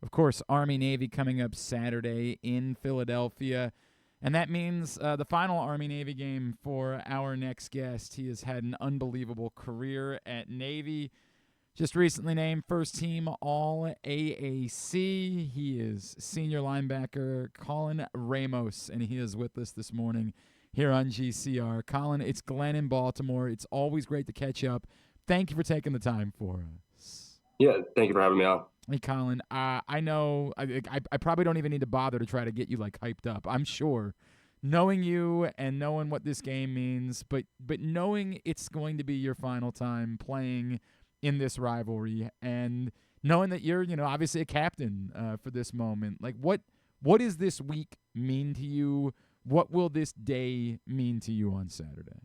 Of course, Army-Navy coming up Saturday in Philadelphia. And that means the final Army-Navy game for our next guest. He has had an unbelievable career at Navy. Just recently named first team all-AAC. He is senior linebacker Colin Ramos, and he is with us this morning here on GCR. Colin, it's Glenn in Baltimore. It's always great to catch up. Thank you for taking the time for us. Yeah, thank you for having me on. Hey, Colin, I know I probably don't even need to bother to try to get you like hyped up. I'm sure, knowing you and knowing what this game means, but knowing it's going to be your final time playing in this rivalry, and knowing that you're obviously a captain for this moment. Like what does this week mean to you? What will this day mean to you on Saturday?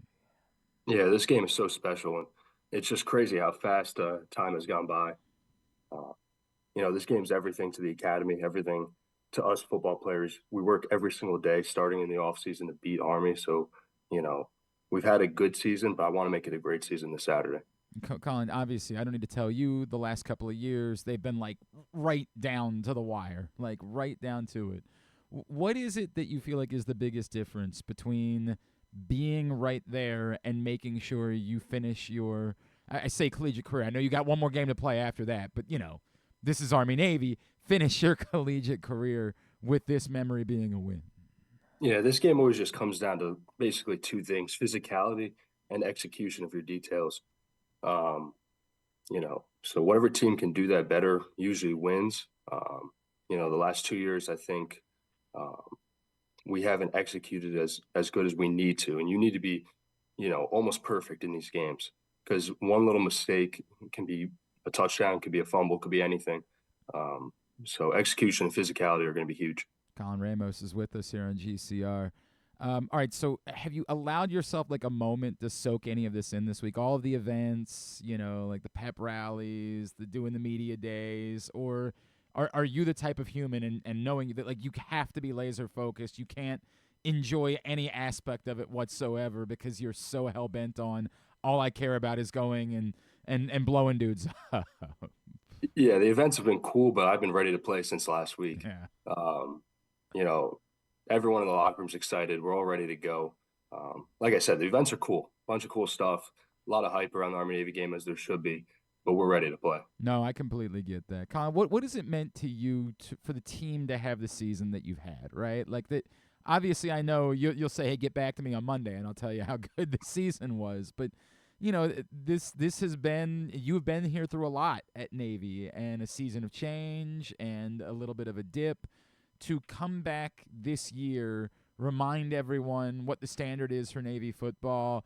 Yeah, this game is so special, and it's just crazy how fast time has gone by. Uh, this game's everything to the academy, everything to us football players. We work every single day, starting in the off season to beat Army. So, you know, we've had a good season, but I want to make it a great season this Saturday. Colin, obviously, I don't need to tell you the last couple of years, they've been like right down to the wire, like right down to it. What is it that you feel like is the biggest difference between being right there and making sure you finish your, I say collegiate career? I know you got one more game to play after that, but this is Army Navy. Finish your collegiate career with this memory being a win. Yeah, this game always just comes down to basically two things: physicality and execution of your details. Um, so whatever team can do that better usually wins. The last 2 years, I think um, we haven't executed as good as we need to, and you need to be, almost perfect in these games because one little mistake can be a touchdown, could be a fumble, could be anything. So execution and physicality are going to be huge. Colin Ramos is with us here on GCR. All right, so have you allowed yourself like a moment to soak any of this in this week? All of the events, like the pep rallies, the doing the media days, or are you the type of human and knowing that like you have to be laser focused, you can't enjoy any aspect of it whatsoever because you're so hell bent on all I care about is going and blowing dudes up. Yeah, the events have been cool, but I've been ready to play since last week. Yeah. Um, you know, Everyone in the locker room's excited. We're all ready to go. Like I said, the events are cool, bunch of cool stuff, a lot of hype around the Army Navy game as there should be, but we're ready to play. No, I completely get that. Colin, what has it meant to you for the team to have the season that you've had, right? Like that. Obviously, I know you'll say, "Hey, get back to me on Monday," and I'll tell you how good the season was. But this has been you've been here through a lot at Navy and a season of change and a little bit of a dip. To come back this year, remind everyone what the standard is for Navy football.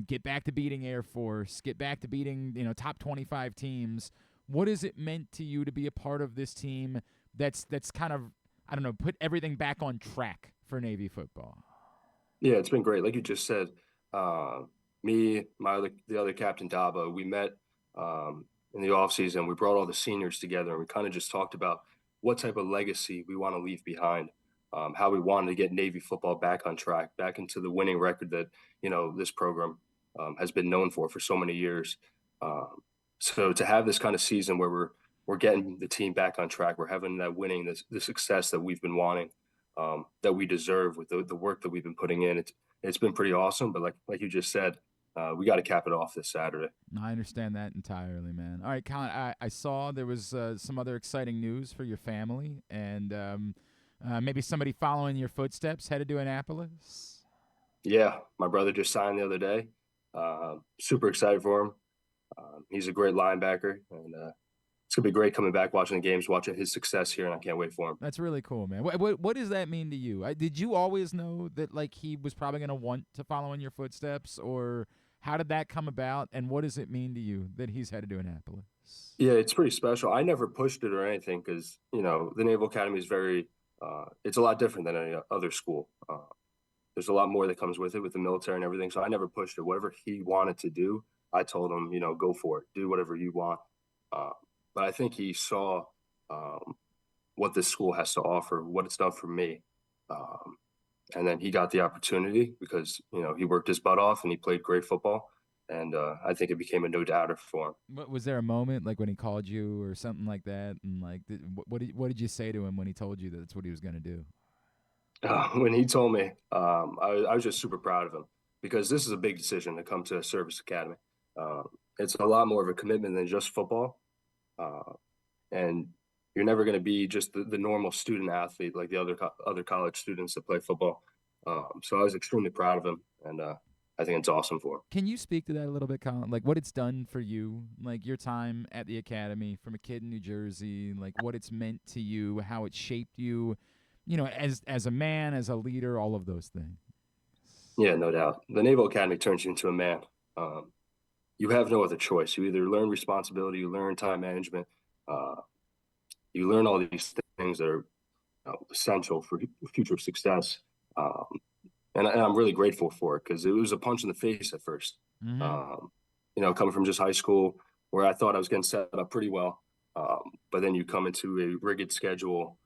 Get back to beating Air Force, get back to beating top 25 teams. What has it meant to you to be a part of this team that's kind of, I don't know, put everything back on track for Navy football? Yeah, it's been great. Like you just said, uh, the other captain Daba, we met in the off season. We brought all the seniors together, and we kind of just talked about what type of legacy we want to leave behind, how we wanted to get Navy football back on track, back into the winning record that this program has been known for so many years. Um, so to have this kind of season where we're getting the team back on track, we're having that winning, the success that we've been wanting, that we deserve with the work that we've been putting in. It's been pretty awesome. But like you just said, we got to cap it off this Saturday. I understand that entirely, man. All right, Colin, I saw there was some other exciting news for your family, and maybe somebody following your footsteps headed to Annapolis. Yeah, my brother just signed the other day. Super excited for him. He's a great linebacker, and it's gonna be great coming back, watching the games, watching his success here, and I can't wait for him. That's really cool, man. What does that mean to you? Did you always know that like he was probably going to want to follow in your footsteps, or how did that come about? And what does it mean to you that he's headed to Annapolis? Yeah, it's pretty special. I never pushed it or anything because the Naval Academy is very. It's a lot different than any other school. There's a lot more that comes with it, with the military and everything. So I never pushed it. Whatever he wanted to do, I told him, go for it, do whatever you want. Uh, but I think he saw um, what this school has to offer, what it's done for me. And then he got the opportunity because, he worked his butt off and he played great football. and I think it became a no-doubter for him. Was there a moment like when he called you or something like that, and like what did you say to him when he told you that that's what he was going to do? When he told me, I was just super proud of him because this is a big decision to come to a service academy. It's a lot more of a commitment than just football, uh, and you're never going to be just the normal student athlete like the other college students that play football. So I was extremely proud of him, and I think it's awesome for him. Can you speak to that a little bit, Colin? Like what it's done for you, like your time at the academy from a kid in New Jersey, like what it's meant to you, how it shaped you, as a man, as a leader, all of those things. Yeah, no doubt. The Naval Academy turns you into a man. Um, you have no other choice. You either learn responsibility, you learn time management, uh, you learn all these things that are essential for future success. Um, and I'm really grateful for it because it was a punch in the face at first. Mm-hmm. Um, coming from just high school where I thought I was getting set up pretty well, but then you come into a rigid schedule,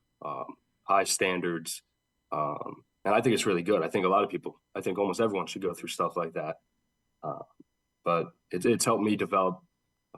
high standards, and I think it's really good. I think a lot of people, I think almost everyone should go through stuff like that. Uh, but it's helped me develop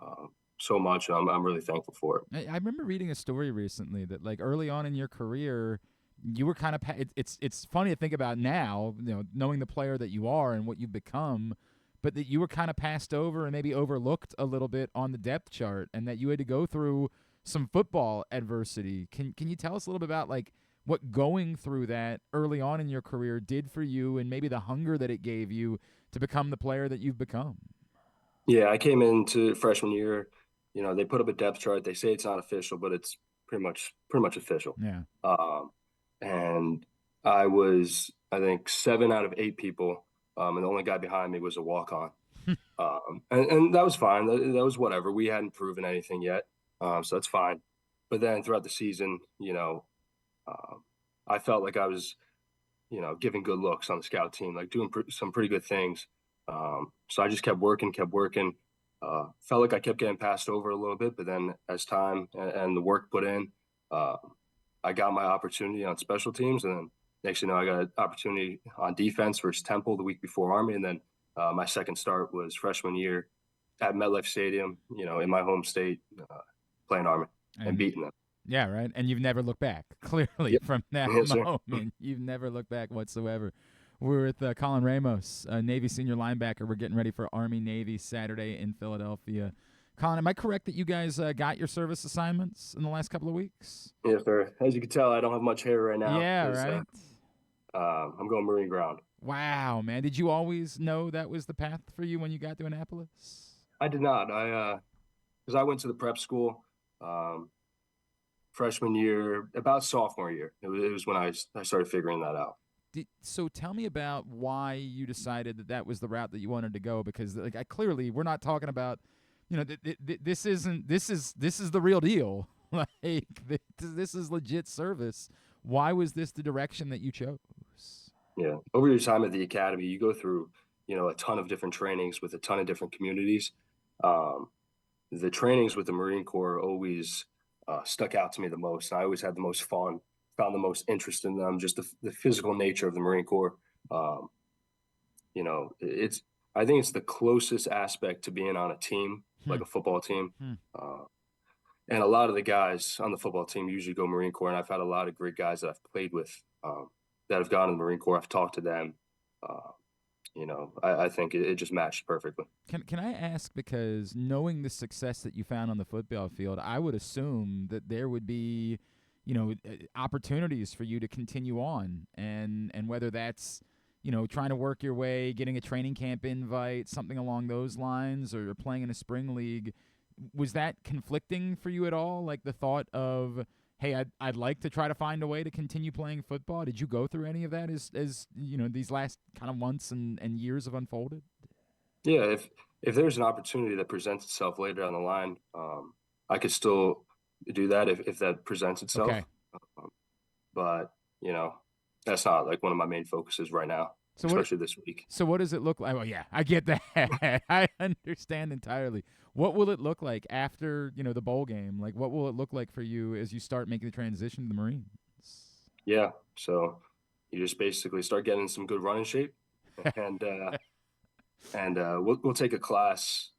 uh, so much, and I'm really thankful for it. I remember reading a story recently that like early on in your career, you were kind of it's funny to think about now, knowing the player that you are and what you've become, but that you were kind of passed over and maybe overlooked a little bit on the depth chart, and that you had to go through some football adversity. Can you tell us a little bit about like what going through that early on in your career did for you, and maybe the hunger that it gave you to become the player that you've become? Yeah, I came into freshman year. They put up a depth chart. They say it's not official, but it's pretty much official. Yeah. Um, and I was, I think, 7 out of 8 people, and the only guy behind me was a walk-on. And that was fine. That was whatever. We hadn't proven anything yet, so that's fine. But then throughout the season, um, I felt like I was, giving good looks on the scout team, like doing some pretty good things. So I just kept working, kept working. Felt like I kept getting passed over a little bit, but then as time and the work put in, uh, I got my opportunity on special teams, and then next thing you know, I got an opportunity on defense versus Temple the week before Army, and then my second start was freshman year at MetLife Stadium, in my home state, playing Army and And beating them. yeah, right. And you've never looked back. Clearly, Yep. from that Yes, sir. moment, you've never looked back whatsoever. We're with Colin Ramos, Navy senior linebacker. We're getting ready for Army Navy Saturday in Philadelphia. Colin, am I correct that you guys got your service assignments in the last couple of weeks? Yes, sir. As you can tell, I don't have much hair right now Yeah, because right. I'm going Marine ground. Wow, man. Did you always know that was the path for you when you got to Annapolis? I did not. Because I went to the prep school um, freshman year, about sophomore year. It was when I started figuring that out. So tell me about why you decided that that was the route that you wanted to go, because like clearly we're not talking about, this isn't this is the real deal. Like this is legit service. Why was this the direction that you chose? Yeah. Over your time at the academy, you go through, a ton of different trainings with a ton of different communities. Um, the trainings with the Marine Corps always stuck out to me the most. I always had the most fun, found the most interest in them, just the physical nature of the Marine Corps. Um, it's I think it's the closest aspect to being on a team, Hmm. like a football team. Hmm. Uh, and a lot of the guys on the football team usually go Marine Corps, and I've had a lot of great guys that I've played with that have gone to the Marine Corps. I've talked to them. Uh, I think it just matched perfectly. Can I ask, because knowing the success that you found on the football field, I would assume that there would be, opportunities for you to continue on, and whether that's, trying to work your way, getting a training camp invite, something along those lines, or playing in a spring league. Was that conflicting for you at all? Like the thought of, hey, I'd like to try to find a way to continue playing football. Did you go through any of that as these last kind of months and years have unfolded? Yeah, if there's an opportunity that presents itself later down the line, I could still do that if that presents Okay. itself. Um, but that's not like one of my main focuses right now, So what especially this week. so what does it look like? Well, yeah, I get that. I understand entirely. What will it look like after, the bowl game? Like what will it look like for you as you start making the transition to the Marines? Yeah, so you just basically start getting some good running shape, and And we'll take a class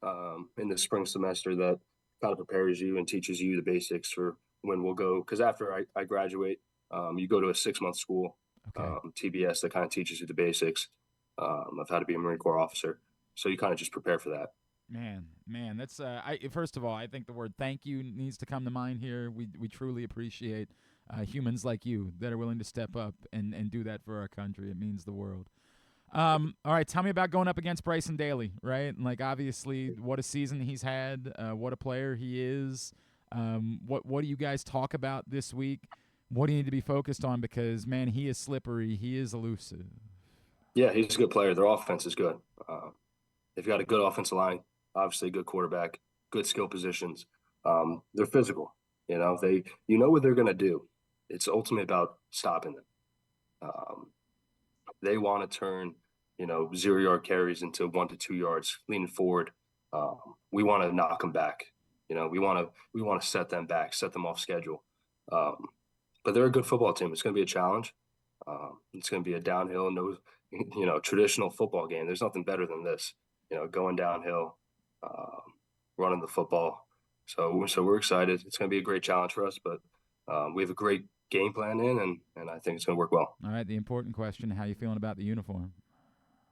in the spring semester that kind of prepares you and teaches you the basics for when we'll go. Because after I graduate, you go to a 6-month school, Okay. TBS, that kind of teaches you the basics of how to be a Marine Corps officer. So you kind of just prepare for that. Man, that's first of all, I think the word thank you needs to come to mind here. We truly appreciate humans like you that are willing to step up and do that for our country. It means the world. All right, tell me about going up against Bryson Daly, right? Like, obviously, what a season he's had, what a player he is. What do you guys talk about this week? What do you need to be focused on? Because, man, he is slippery. He is elusive. Yeah, he's a good player. Their offense is good. They've got a good offensive line, obviously a good quarterback, good skill positions. They're physical. You know what they're going to do. It's ultimately about stopping them. Um, they want to turn, 0-yard carries into 1 to 2 yards, leaning forward. We want to knock them back. We want to set them back, set them off schedule. Um, but they're a good football team. It's going to be a challenge. It's going to be a downhill, no, traditional football game. There's nothing better than this. Going downhill, um, running the football. So we're excited. It's going to be a great challenge for us, but we have a great game plan and I think it's going to work well. All right, the important question, how you feeling about the uniform?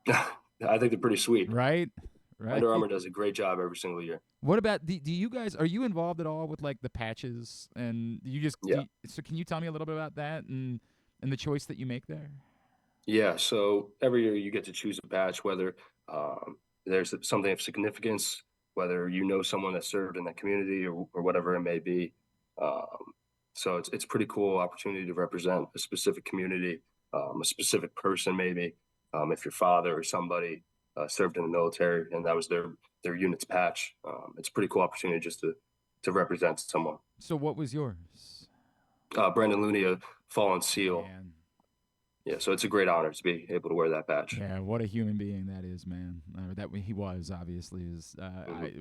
I think they're pretty sweet. Right? Right. Under Armour does a great job every single year. What about do you guys are you involved at all with like the patches and Yeah. so can you tell me a little bit about that and the choice that you make there? Yeah. So every year you get to choose a patch, whether um, there's something of significance, whether you know someone that served in that community or whatever it may be. Um, so it's a pretty cool opportunity to represent a specific community, a specific person, maybe if your father or somebody served in the military and that was their unit's patch. It's a pretty cool opportunity just to represent someone. So what was yours? Brandon Looney, a fallen SEAL. Man. Yeah, so it's a great honor to be able to wear that patch. Yeah, what a human being that is, man. That he was obviously is.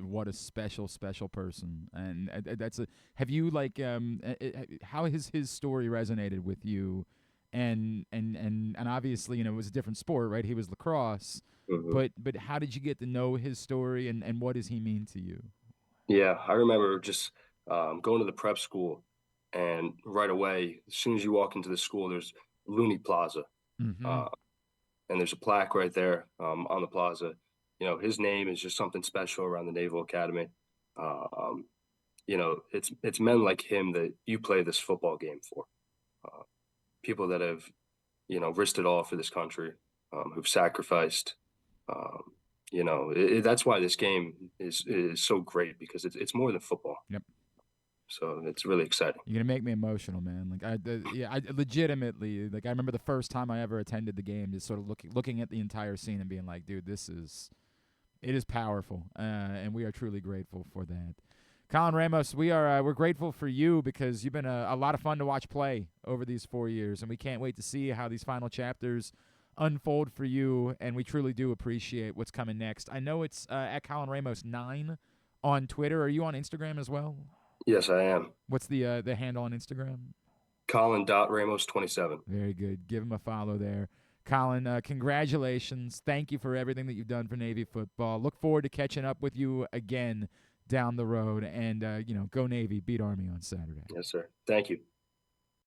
What a special person, and that's a. Have you like how has his story resonated with you, and obviously it was a different sport, right? He was lacrosse, Mm-hmm. but how did you get to know his story, and what does he mean to you? Yeah, I remember just going to the prep school, and right away, as soon as you walk into the school, there's Looney Plaza, Mm-hmm. uh, and there's a plaque right there on the plaza. His name is just something special around the Naval Academy. Um, it's men like him that you play this football game for. Uh, People that have, risked it all for this country, who've sacrificed. Um, that's why this game is so great because it's more than football. Yep. So it's really exciting. You're gonna make me emotional, man. Like I legitimately like I remember the first time I ever attended the game, just sort of looking at the entire scene and being like, dude, it is powerful, and we are truly grateful for that. Colin Ramos, we're grateful for you because you've been a lot of fun to watch play over these 4 years, and we can't wait to see how these final chapters unfold for you. And we truly do appreciate what's coming next. I know it's at Colin Ramos 9 on Twitter. Are you on Instagram as well? Yes, I am. What's the handle on Instagram? Colin.Ramos27. Very good. Give him a follow there. Colin, congratulations. Thank you for everything that you've done for Navy football. Look forward to catching up with you again down the road. And, go Navy, beat Army on Saturday. Yes, sir. Thank you.